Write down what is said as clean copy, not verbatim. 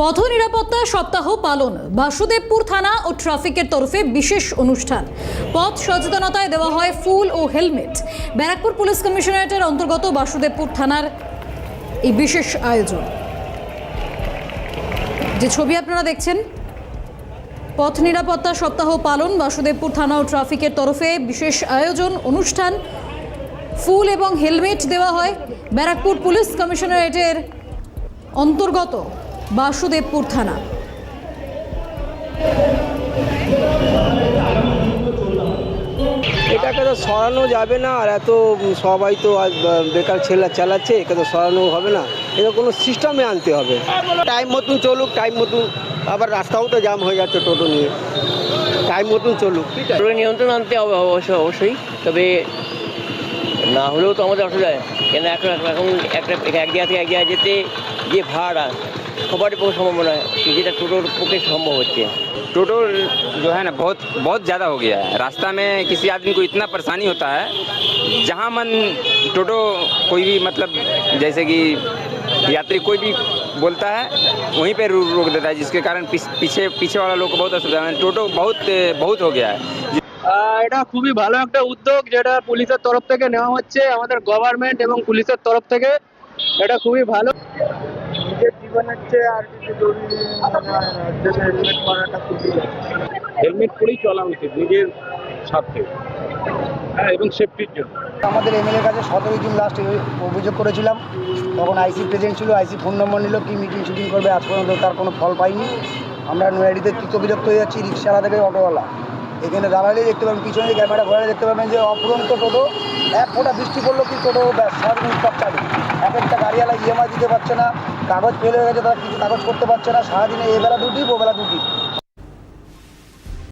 পথ নিরাপত্তা সপ্তাহ পালন, বাসুদেবপুর থানা ও ট্রাফিকের তরফে বিশেষ অনুষ্ঠান। পথ সচেতনতায় দেওয়া হয় ফুল ও হেলমেট। ব্যারাকপুর পুলিশ কমিশনারেটের অন্তর্গত বাসুদেবপুর থানার এই বিশেষ আয়োজন। যে ছবি আপনারা দেখছেন, পথ নিরাপত্তা সপ্তাহ পালন, বাসুদেবপুর থানা ও ট্রাফিকের তরফে বিশেষ আয়োজন অনুষ্ঠান। ফুল এবং হেলমেট দেওয়া হয় ব্যারাকপুর পুলিশ কমিশনারেটের অন্তর্গত বাসুদেবপুর থানা। এটাকে তো সরানো যাবে না, আর এত সবাই তো আজ বেকার ছেলে চালাচ্ছে, একে তো সরানো হবে না। এটা কোনো সিস্টেমে আনতে হবে, টাইম মতন চলুক, টাইম মতন। আবার রাস্তাও তো জাম হয়ে যাচ্ছে টোটো নিয়ে, টাইম মতন চলুক। নিয়ন্ত্রণ আনতে হবে অবশ্যই, তবে না হলেও তো আমাদের অসুবিধা হয়। কেন এখন একটা এক জায়গা থেকে এক জায়গায় যেতে যে ভাড়া সবারই পক্ষে সম্ভব নয়, যেটা টোটোর পক্ষে সম্ভব হচ্ছে। टोटो जो है ना बहुत ज़्यादा हो गया है। रास्ता में किसी आदमी को इतना परेशानी होता है, जहाँ मन टोटो कोई भी मतलब जैसे कि यात्री कोई भी बोलता है वहीं पे रोक देता है, जिसके कारण पीछे वाला लोग को बहुत असुविधा है। टोटो बहुत हो गया है। এটা খুবই ভালো একটা উদ্যোগ, যেটা পুলিশের তরফ থেকে নেওয়া হচ্ছে, আমাদের গভর্নমেন্ট এবং পুলিশের তরফ থেকে। এটা খুবই ভালো। নিজের জীবনের চেয়ে আর কিছু জরুরি হেলমেট করাটা খুবই হেলমেট পরেই চলা উচিত নিজের স্বার্থে, হ্যাঁ, এবং সেফটির জন্য। আমাদের এমএলএর কাছে 17 জুন লাস্ট অভিযোগ করেছিলাম, তখন আইসি প্রেজেন্ট ছিল। আইসি ফোন নম্বর নিল, কি মিটিং শুটিং করবে, আজ পর্যন্ত তার কোনো ফল পাইনি। আমরা নয়াডিতে বিরক্ত হয়ে যাচ্ছি, রিক্সাওয়ালা থেকে অটোওয়ালা। এখানে দাঁড়ালেই দেখতে পাবেন, পিছনে ক্যামেরা ঘরে দেখতে পাবেন যে অফুরন্ত টোটো। এক ফোঁটা বৃষ্টি পড়লো কি টোটো সারাদিন স্টপ চালু। এক একটা গাড়িওয়ালা ইএমআই দিতে পারছে না, কাগজ ফেল হয়ে গেছে, তারা কিছু কাগজ করতে পারছে না। সারাদিনে এবেলা ডিউটি, ওবেলা ডিউটি।